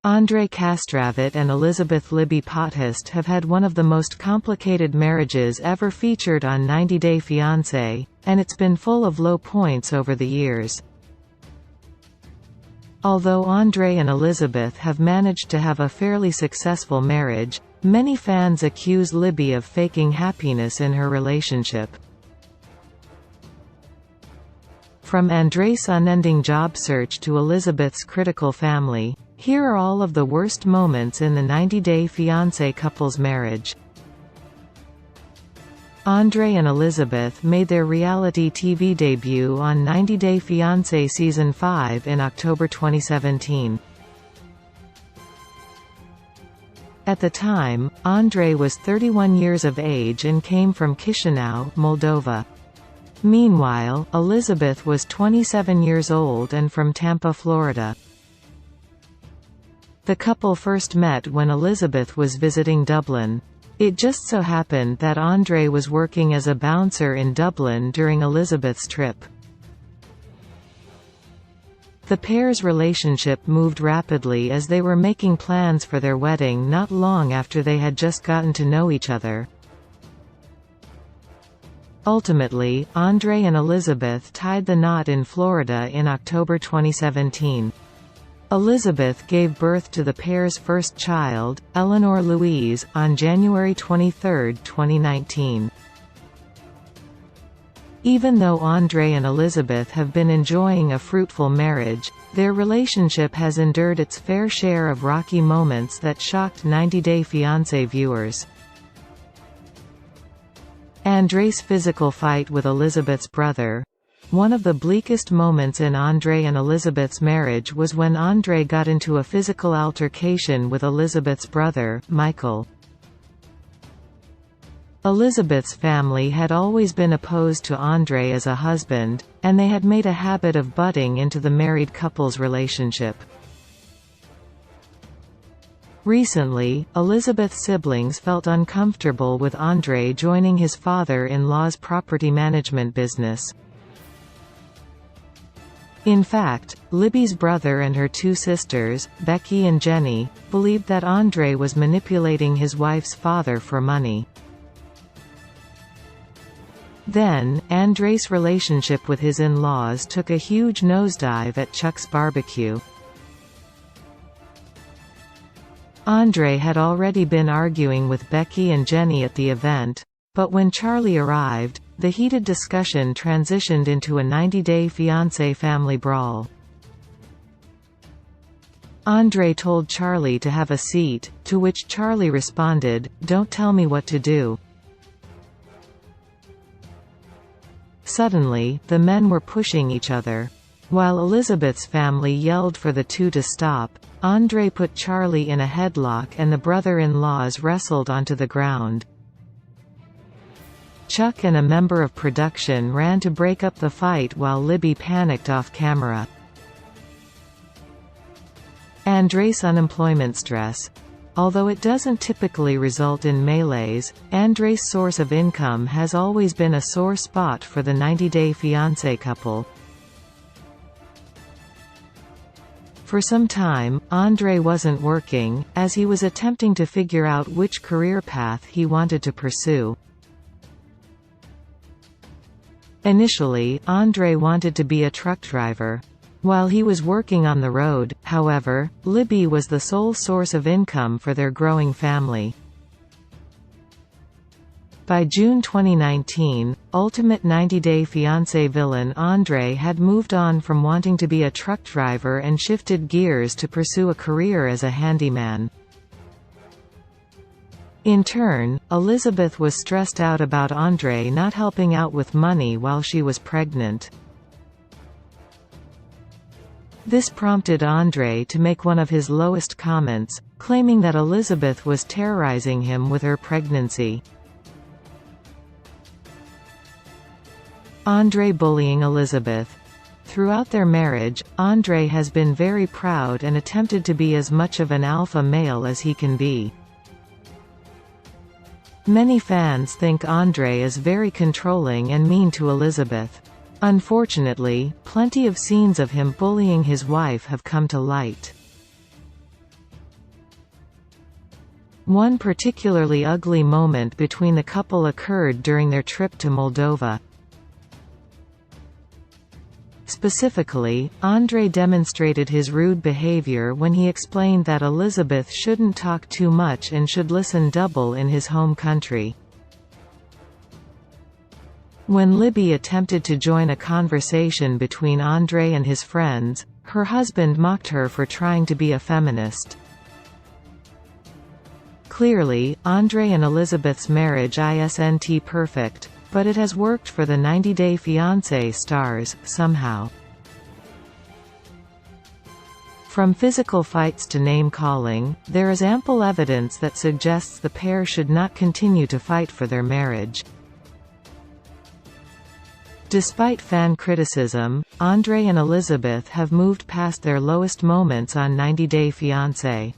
Andrei Kastravit and Elizabeth Libby Pothast have had one of the most complicated marriages ever featured on 90 Day Fiancé, and it's been full of low points over the years. Although Andrei and Elizabeth have managed to have a fairly successful marriage, many fans accuse Libby of faking happiness in her relationship. From Andrei's unending job search to Elizabeth's critical family, here are all of the worst moments in the 90 Day Fiancé couple's marriage. Andrei and Elizabeth made their reality TV debut on 90 Day Fiancé Season 5 in October 2017. At the time, Andrei was 31 years of age and came from Chisinau, Moldova. Meanwhile, Elizabeth was 27 years old and from Tampa, Florida. The couple first met when Elizabeth was visiting Dublin. It just so happened that Andrei was working as a bouncer in Dublin during Elizabeth's trip. The pair's relationship moved rapidly as they were making plans for their wedding not long after they had just gotten to know each other. Ultimately, Andrei and Elizabeth tied the knot in Florida in October 2017. Elizabeth gave birth to the pair's first child, Eleanor Louise, on January 23, 2019. Even though Andrei and Elizabeth have been enjoying a fruitful marriage, their relationship has endured its fair share of rocky moments that shocked 90 Day Fiancé viewers. Andrei's physical fight with Elizabeth's brother. One of the bleakest moments in Andrei and Elizabeth's marriage was when Andrei got into a physical altercation with Elizabeth's brother, Michael. Elizabeth's family had always been opposed to Andrei as a husband, and they had made a habit of butting into the married couple's relationship. Recently, Elizabeth's siblings felt uncomfortable with Andrei joining his father-in-law's property management business. In fact, Libby's brother and her two sisters, Becky and Jenny, believed that Andrei was manipulating his wife's father for money. Then, Andrei's relationship with his in-laws took a huge nosedive at Chuck's barbecue. Andrei had already been arguing with Becky and Jenny at the event, but when Charlie arrived, the heated discussion transitioned into a 90 Day Fiancé family brawl. Andrei told Charlie to have a seat, to which Charlie responded, "Don't tell me what to do." Suddenly, the men were pushing each other. While Elizabeth's family yelled for the two to stop, Andrei put Charlie in a headlock and the brother-in-laws wrestled onto the ground. Chuck and a member of production ran to break up the fight while Libby panicked off camera. Andrei's unemployment stress. Although it doesn't typically result in melees, Andrei's source of income has always been a sore spot for the 90 Day Fiancé couple. For some time, Andrei wasn't working, as he was attempting to figure out which career path he wanted to pursue. Initially, Andrei wanted to be a truck driver. While he was working on the road, however, Libby was the sole source of income for their growing family. By June 2019, ultimate 90 Day Fiancé villain Andrei had moved on from wanting to be a truck driver and shifted gears to pursue a career as a handyman. In turn, Elizabeth was stressed out about Andrei not helping out with money while she was pregnant. This prompted Andrei to make one of his lowest comments, claiming that Elizabeth was terrorizing him with her pregnancy. Andrei bullying Elizabeth. Throughout their marriage, Andrei has been very proud and attempted to be as much of an alpha male as he can be. Many fans think Andrei is very controlling and mean to Elizabeth. Unfortunately, plenty of scenes of him bullying his wife have come to light. One particularly ugly moment between the couple occurred during their trip to Moldova. Specifically, Andrei demonstrated his rude behavior when he explained that Elizabeth shouldn't talk too much and should listen double in his home country. When Libby attempted to join a conversation between Andrei and his friends, her husband mocked her for trying to be a feminist. Clearly, Andrei and Elizabeth's marriage isn't perfect, but it has worked for the 90 Day Fiancé stars, somehow. From physical fights to name-calling, there is ample evidence that suggests the pair should not continue to fight for their marriage. Despite fan criticism, Andrei and Elizabeth have moved past their lowest moments on 90 Day Fiancé.